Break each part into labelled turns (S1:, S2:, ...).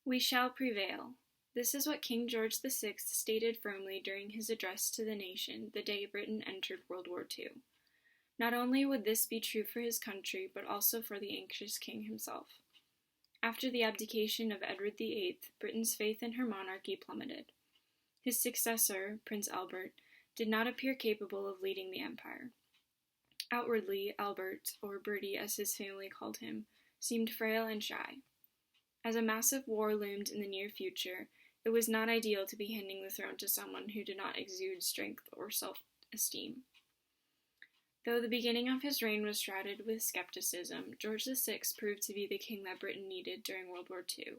S1: We shall prevail. This is what King George VI stated firmly during his address to the nation the day Britain entered World War II. Not only would this be true for his country, but also for the anxious king himself. After the abdication of Edward VIII, Britain's faith in her monarchy plummeted. His successor, Prince Albert, did not appear capable of leading the empire. Outwardly, Albert, or Bertie as his family called him, seemed frail and shy. As a massive war loomed in the near future, it was not ideal to be handing the throne to someone who did not exude strength or self-esteem. Though the beginning of his reign was shrouded with skepticism, George VI proved to be the king that Britain needed during World War II,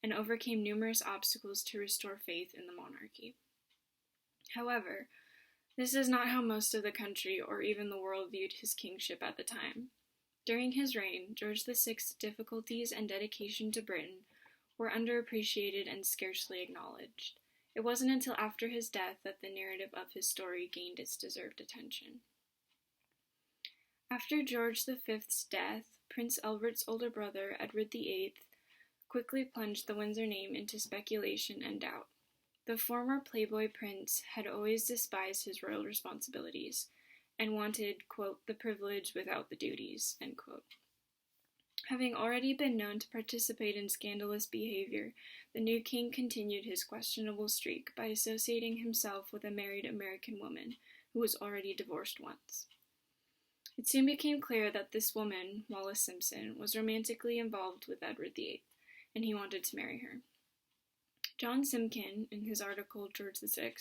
S1: and overcame numerous obstacles to restore faith in the monarchy. However, this is not how most of the country or even the world viewed his kingship at the time. During his reign, George VI's difficulties and dedication to Britain were underappreciated and scarcely acknowledged. It wasn't until after his death that the narrative of his story gained its deserved attention. After George V's death, Prince Albert's older brother, Edward VIII, quickly plunged the Windsor name into speculation and doubt. The former playboy prince had always despised his royal responsibilities and wanted, quote, the privilege without the duties, end quote. Having already been known to participate in scandalous behavior, the new king continued his questionable streak by associating himself with a married American woman who was already divorced once. It soon became clear that this woman, Wallis Simpson, was romantically involved with Edward VIII, and he wanted to marry her. John Simkin, in his article George VI,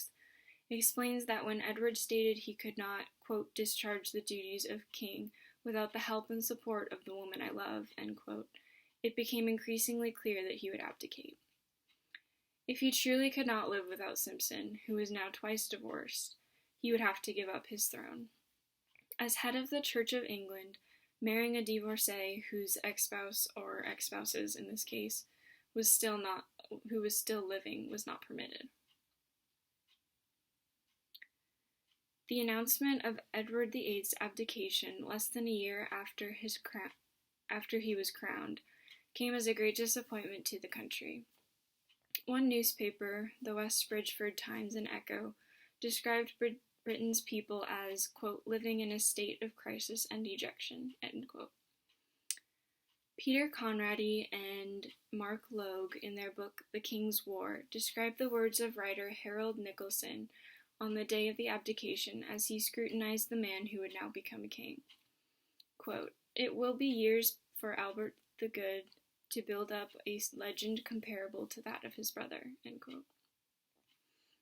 S1: explains that when Edward stated he could not, quote, discharge the duties of king without the help and support of the woman I love, end quote, it became increasingly clear that he would abdicate. If he truly could not live without Simpson, who was now twice divorced, he would have to give up his throne. As head of the Church of England, marrying a divorcee whose ex-spouse, or ex-spouses in this case, who was still living, was not permitted. The announcement of Edward VIII's abdication less than a year after he was crowned came as a great disappointment to the country. One newspaper, the West Bridgford Times and Echo, described Britain's people as, quote, living in a state of crisis and dejection, end quote. Peter Conradi and Mark Logue, in their book The King's War, describe the words of writer Harold Nicolson on the day of the abdication as he scrutinized the man who would now become king. Quote, it will be years for Albert the Good to build up a legend comparable to that of his brother, end quote.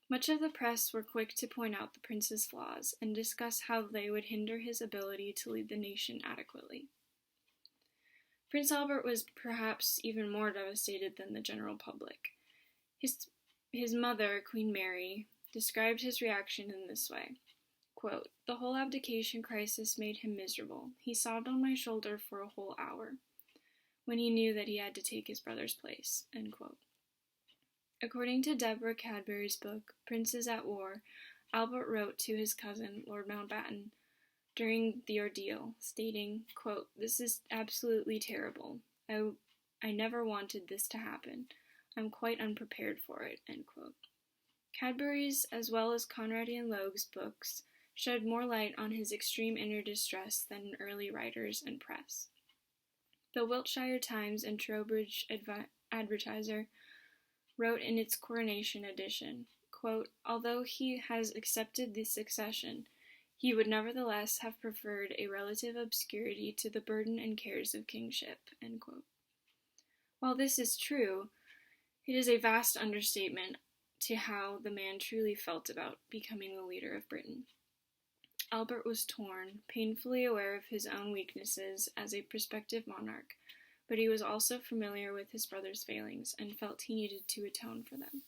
S1: Much of the press were quick to point out the prince's flaws and discuss how they would hinder his ability to lead the nation adequately. Prince Albert was perhaps even more devastated than the general public. His mother, Queen Mary, described his reaction in this way, quote, the whole abdication crisis made him miserable. He sobbed on my shoulder for a whole hour when he knew that he had to take his brother's place, end quote. According to Deborah Cadbury's book, Princes at War, Albert wrote to his cousin, Lord Mountbatten, during the ordeal, stating, quote, this is absolutely terrible. I never wanted this to happen. I'm quite unprepared for it, end quote. Cadbury's, as well as Conradi and Logue's books, shed more light on his extreme inner distress than early writers and press. The Wiltshire Times and Trowbridge Advertiser wrote in its coronation edition, quote, although he has accepted the succession, he would nevertheless have preferred a relative obscurity to the burden and cares of kingship, end quote. While this is true, it is a vast understatement to how the man truly felt about becoming the leader of Britain. Albert was torn, painfully aware of his own weaknesses as a prospective monarch, but he was also familiar with his brother's failings and felt he needed to atone for them.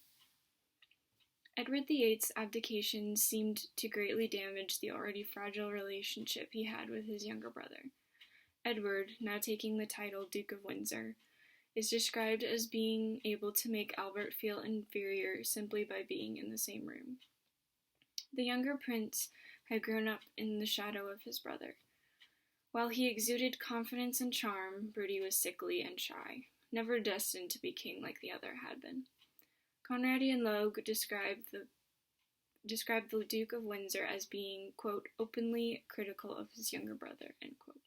S1: Edward VIII's abdication seemed to greatly damage the already fragile relationship he had with his younger brother. Edward, now taking the title Duke of Windsor, is described as being able to make Albert feel inferior simply by being in the same room. The younger prince had grown up in the shadow of his brother. While he exuded confidence and charm, Bertie was sickly and shy. never destined to be king like the other had been. Conradi and Logue described the Duke of Windsor as being, quote, openly critical of his younger brother, end quote.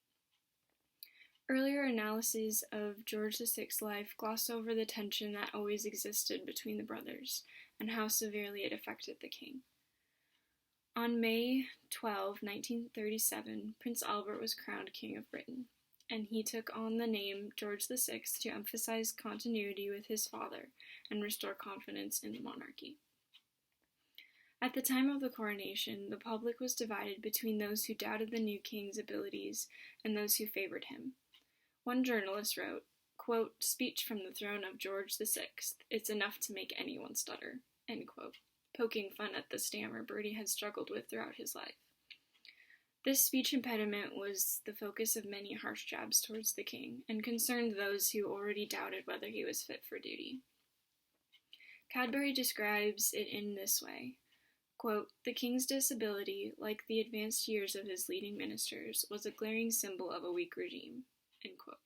S1: Earlier analyses of George VI's life glossed over the tension that always existed between the brothers, and how severely it affected the king. On May 12, 1937, Prince Albert was crowned King of Britain, and he took on the name George VI to emphasize continuity with his father and restore confidence in the monarchy. At the time of the coronation, the public was divided between those who doubted the new king's abilities and those who favored him. One journalist wrote, quote, "Speech from the throne of George VI. It's enough to make anyone stutter," end quote, poking fun at the stammer Bertie had struggled with throughout his life. This speech impediment was the focus of many harsh jabs towards the king, and concerned those who already doubted whether he was fit for duty. Cadbury describes it in this way, quote, "The king's disability, like the advanced years of his leading ministers, was a glaring symbol of a weak regime," end quote.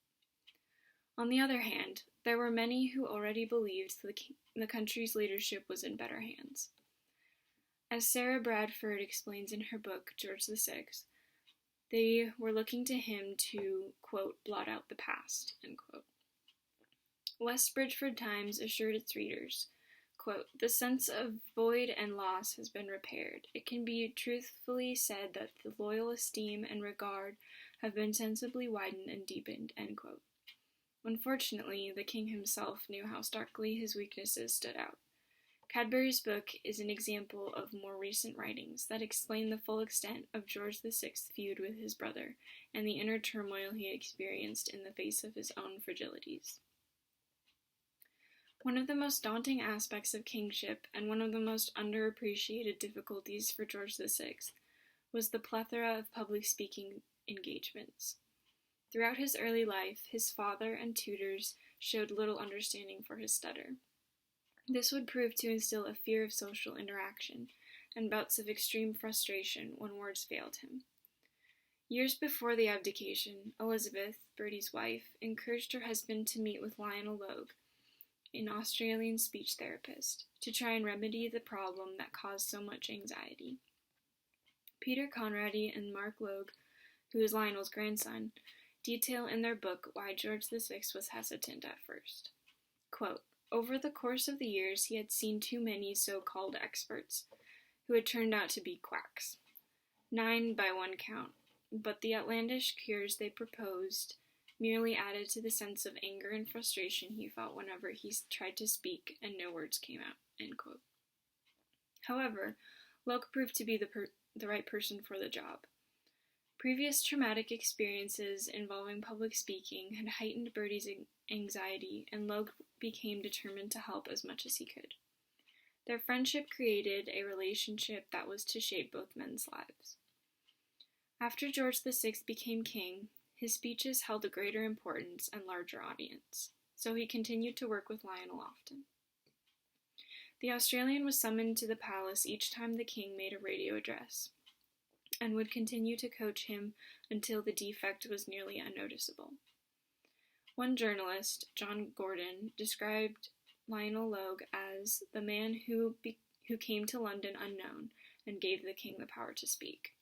S1: On the other hand, there were many who already believed the country's leadership was in better hands. As Sarah Bradford explains in her book, George VI, they were looking to him to, quote, blot out the past, end quote. West Bridgeford Times assured its readers, quote, "The sense of void and loss has been repaired. It can be truthfully said that the loyal esteem and regard have been sensibly widened and deepened," end quote. Unfortunately, the king himself knew how starkly his weaknesses stood out. Cadbury's book is an example of more recent writings that explain the full extent of George VI's feud with his brother and the inner turmoil he experienced in the face of his own fragilities. One of the most daunting aspects of kingship, and one of the most underappreciated difficulties for George VI, was the plethora of public speaking engagements. Throughout his early life, his father and tutors showed little understanding for his stutter. This would prove to instill a fear of social interaction, and bouts of extreme frustration when words failed him. Years before the abdication, Elizabeth, Bertie's wife, encouraged her husband to meet with Lionel Logue, an Australian speech therapist, to try and remedy the problem that caused so much anxiety. Peter Conradi and Mark Logue, who is Lionel's grandson, detail in their book why George VI was hesitant at first. Quote, "Over the course of the years, he had seen too many so-called experts, who had turned out to be quacks. 9 by one count, but the outlandish cures they proposed merely added to the sense of anger and frustration he felt whenever he tried to speak and no words came out," end quote. However, Logue proved to be the right person for the job. Previous traumatic experiences involving public speaking had heightened Bertie's anxiety, and Logue became determined to help as much as he could. Their friendship created a relationship that was to shape both men's lives. After George VI became king, his speeches held a greater importance and larger audience, so he continued to work with Lionel often. The Australian was summoned to the palace each time the king made a radio address, and would continue to coach him until the defect was nearly unnoticeable. One journalist, John Gordon, described Lionel Logue as the man who came to London unknown and gave the king the power to speak.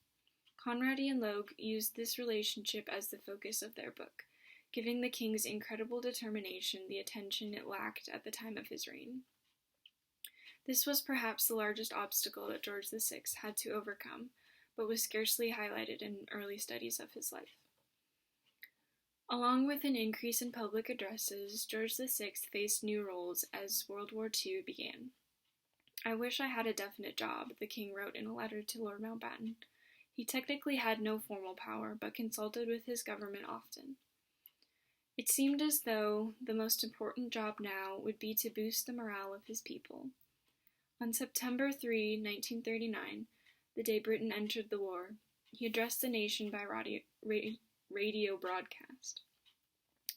S1: Conradi and Logue used this relationship as the focus of their book, giving the king's incredible determination the attention it lacked at the time of his reign. This was perhaps the largest obstacle that George VI had to overcome, but was scarcely highlighted in early studies of his life. Along with an increase in public addresses, George VI faced new roles as World War II began. "I wish I had a definite job," the king wrote in a letter to Lord Mountbatten. He technically had no formal power, but consulted with his government often. It seemed as though the most important job now would be to boost the morale of his people. On September 3, 1939, the day Britain entered the war, he addressed the nation by radio broadcast.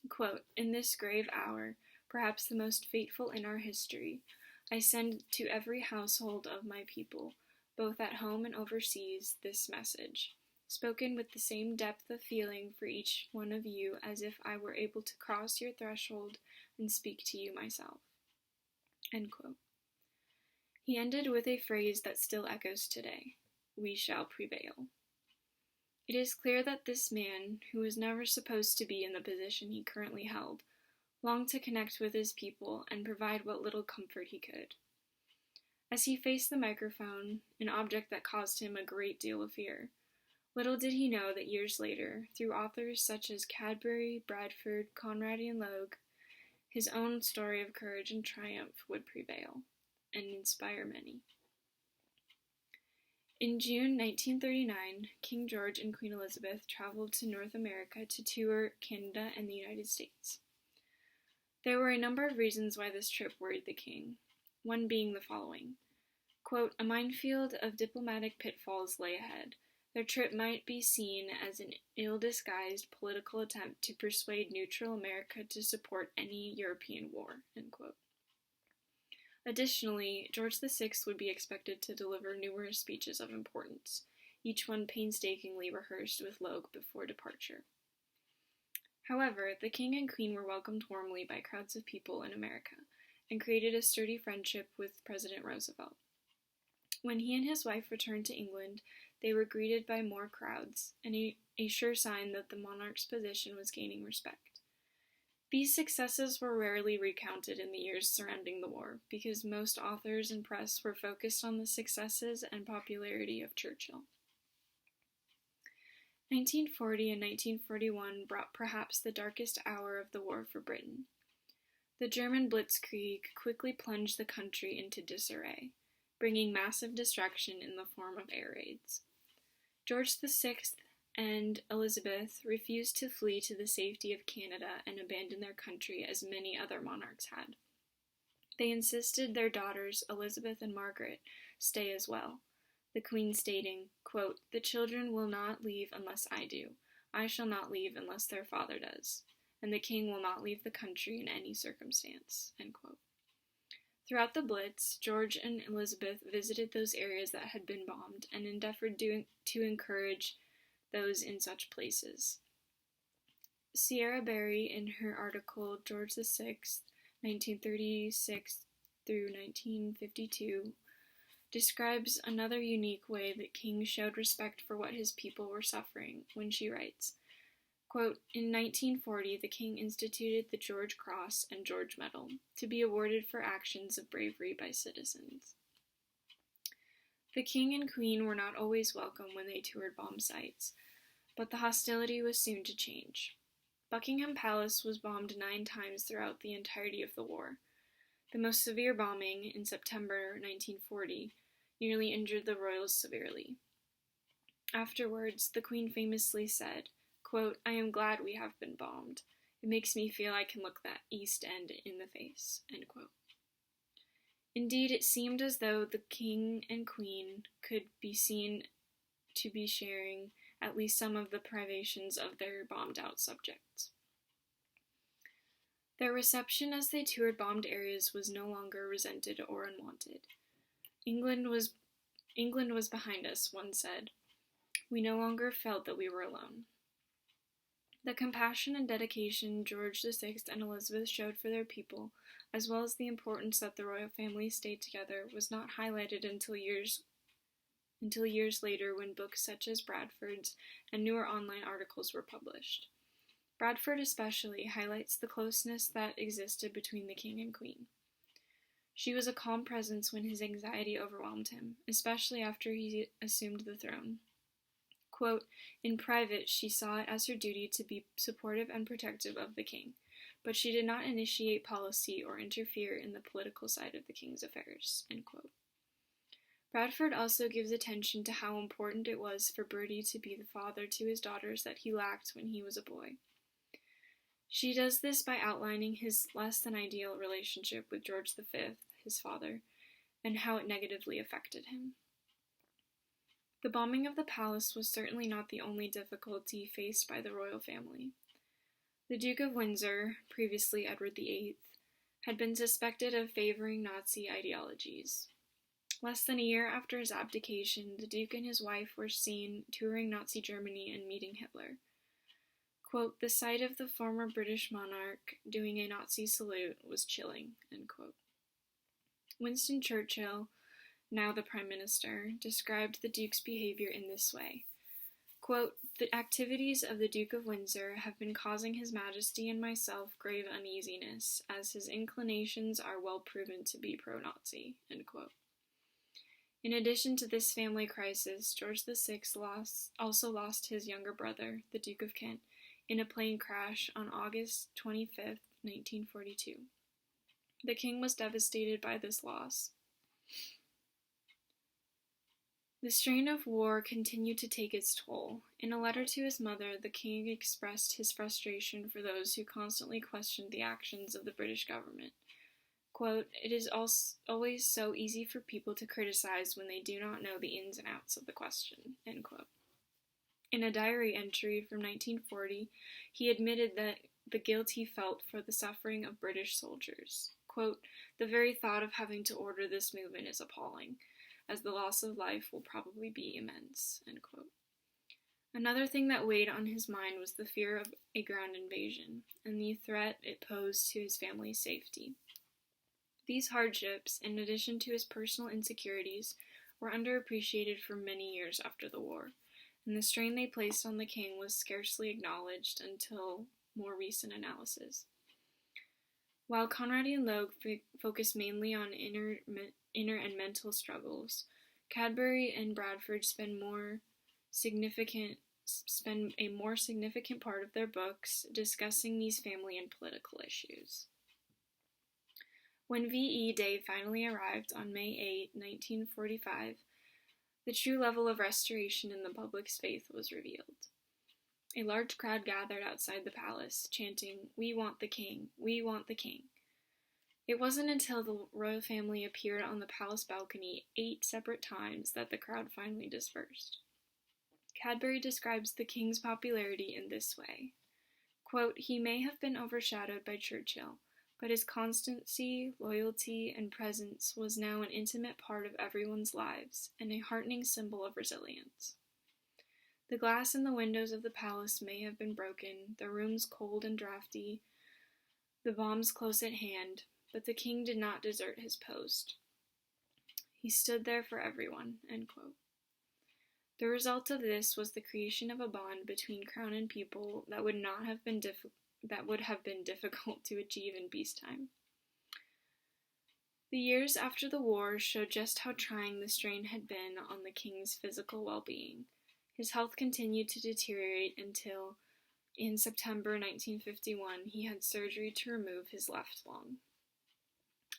S1: Quote, "In this grave hour, perhaps the most fateful in our history, I send to every household of my people, both at home and overseas, this message, spoken with the same depth of feeling for each one of you as if I were able to cross your threshold and speak to you myself." End quote. He ended with a phrase that still echoes today: "We shall prevail." It is clear that this man, who was never supposed to be in the position he currently held, longed to connect with his people and provide what little comfort he could. As he faced the microphone, an object that caused him a great deal of fear, little did he know that years later, through authors such as Cadbury, Bradford, Conrad, and Logue, his own story of courage and triumph would prevail and inspire many. In June 1939, King George and Queen Elizabeth traveled to North America to tour Canada and the United States. There were a number of reasons why this trip worried the king, one being the following. Quote, "A minefield of diplomatic pitfalls lay ahead. Their trip might be seen as an ill-disguised political attempt to persuade neutral America to support any European war." End quote. Additionally, George VI would be expected to deliver numerous speeches of importance, each one painstakingly rehearsed with Logue before departure. However, the king and queen were welcomed warmly by crowds of people in America, and created a sturdy friendship with President Roosevelt. When he and his wife returned to England, they were greeted by more crowds, and a sure sign that the monarch's position was gaining respect. These successes were rarely recounted in the years surrounding the war, because most authors and press were focused on the successes and popularity of Churchill. 1940 and 1941 brought perhaps the darkest hour of the war for Britain. The German blitzkrieg quickly plunged the country into disarray, bringing massive destruction in the form of air raids. George VI and Elizabeth refused to flee to the safety of Canada and abandon their country as many other monarchs had. They insisted their daughters, Elizabeth and Margaret, stay as well, the Queen stating, quote, "The children will not leave unless I do. I shall not leave unless their father does. And the king will not leave the country in any circumstance." End quote. Throughout the Blitz, George and Elizabeth visited those areas that had been bombed and endeavored to encourage those in such places. Sierra Berry, in her article George VI, 1936 through 1952, describes another unique way that King showed respect for what his people were suffering when she writes, quote, "In 1940, the king instituted the George Cross and George Medal to be awarded for actions of bravery by citizens." The king and queen were not always welcome when they toured bomb sites, but the hostility was soon to change. Buckingham Palace was bombed 9 times throughout the entirety of the war. The most severe bombing, in September 1940, nearly injured the royals severely. Afterwards, the queen famously said, quote, "I am glad we have been bombed. It makes me feel I can look that East End in the face." End quote. Indeed, it seemed as though the king and queen could be seen to be sharing at least some of the privations of their bombed-out subjects. Their reception as they toured bombed areas was no longer resented or unwanted. England was behind us, one said. We no longer felt that we were alone. The compassion and dedication George VI and Elizabeth showed for their people, as well as the importance that the royal family stayed together, was not highlighted until years later, when books such as Bradford's and newer online articles were published. Bradford especially highlights the closeness that existed between the king and queen. She was a calm presence when his anxiety overwhelmed him, especially after he assumed the throne. Quote, "In private, she saw it as her duty to be supportive and protective of the king, but she did not initiate policy or interfere in the political side of the king's affairs." End quote. Bradford also gives attention to how important it was for Bertie to be the father to his daughters that he lacked when he was a boy. She does this by outlining his less-than-ideal relationship with George V, his father, and how it negatively affected him. The bombing of the palace was certainly not the only difficulty faced by the royal family. The Duke of Windsor, previously Edward VIII, had been suspected of favoring Nazi ideologies. Less than a year after his abdication, the Duke and his wife were seen touring Nazi Germany and meeting Hitler. Quote, "The sight of the former British monarch doing a Nazi salute was chilling," end quote. Winston Churchill, now the Prime Minister, described the Duke's behavior in this way. Quote, "The activities of the Duke of Windsor have been causing His Majesty and myself grave uneasiness, as his inclinations are well proven to be pro-Nazi," end quote. In addition to this family crisis, George VI also lost his younger brother, the Duke of Kent, in a plane crash on August 25, 1942. The king was devastated by this loss. The strain of war continued to take its toll. In a letter to his mother, the king expressed his frustration for those who constantly questioned the actions of the British government. Quote, "It is always so easy for people to criticize when they do not know the ins and outs of the question," end quote. In a diary entry from 1940, he admitted that the guilt he felt for the suffering of British soldiers. Quote, "The very thought of having to order this movement is appalling, as the loss of life will probably be immense," end quote. Another thing that weighed on his mind was the fear of a ground invasion, and the threat it posed to his family's safety. These hardships, in addition to his personal insecurities, were underappreciated for many years after the war, and the strain they placed on the king was scarcely acknowledged until more recent analysis. While Conradi and Logue focus mainly on inner and mental struggles, Cadbury and Bradford spend a more significant part of their books discussing these family and political issues. When VE Day finally arrived on May 8, 1945, the true level of restoration in the public's faith was revealed. A large crowd gathered outside the palace, chanting, "We want the king! We want the king!" It wasn't until the royal family appeared on the palace balcony 8 separate times that the crowd finally dispersed. Cadbury describes the king's popularity in this way. Quote, "He may have been overshadowed by Churchill, but his constancy, loyalty, and presence was now an intimate part of everyone's lives, and a heartening symbol of resilience. The glass in the windows of the palace may have been broken, the rooms cold and draughty, the bombs close at hand, but the king did not desert his post. He stood there for everyone," end quote. The result of this was the creation of a bond between crown and people that would have been difficult to achieve in peacetime. The years after the war showed just how trying the strain had been on the king's physical well-being. His health continued to deteriorate until, in September 1951, he had surgery to remove his left lung.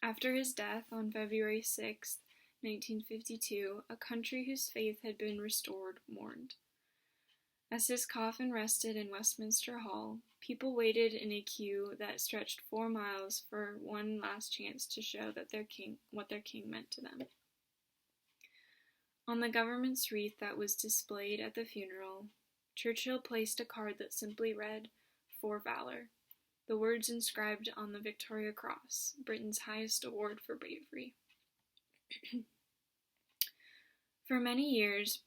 S1: After his death on February 6, 1952, a country whose faith had been restored mourned. As his coffin rested in Westminster Hall, people waited in a queue that stretched 4 miles for one last chance to show that what their king meant to them. On the government's wreath that was displayed at the funeral, Churchill placed a card that simply read, "For Valor," the words inscribed on the Victoria Cross, Britain's highest award for bravery. For many years,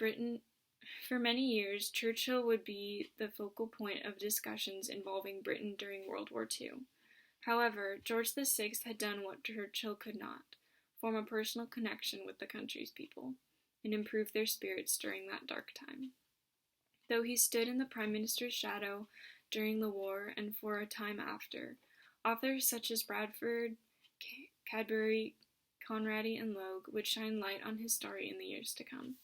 S1: Churchill would be the focal point of discussions involving Britain during World War II. However, George VI had done what Churchill could not, form a personal connection with the country's people, and improve their spirits during that dark time. Though he stood in the Prime Minister's shadow during the war and for a time after, authors such as Bradford, Cadbury, Conradi, and Logue would shine light on his story in the years to come.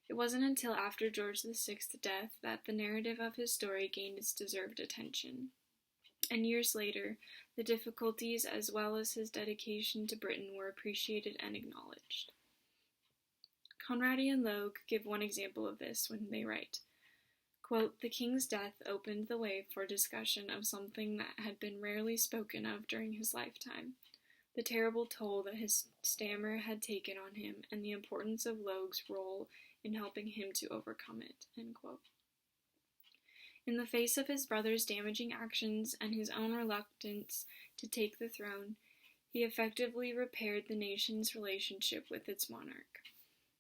S1: It wasn't until after George VI's death that the narrative of his story gained its deserved attention. And years later, the difficulties as well as his dedication to Britain were appreciated and acknowledged. Conradi and Logue give one example of this when they write, quote, "The king's death opened the way for discussion of something that had been rarely spoken of during his lifetime, the terrible toll that his stammer had taken on him and the importance of Logue's role in helping him to overcome it," end quote. In the face of his brother's damaging actions and his own reluctance to take the throne, he effectively repaired the nation's relationship with its monarch.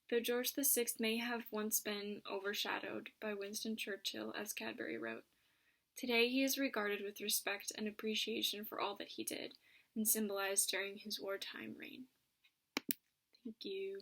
S1: Though George VI may have once been overshadowed by Winston Churchill, as Cadbury wrote, Today he is regarded with respect and appreciation for all that he did, and symbolized during his wartime reign. Thank you.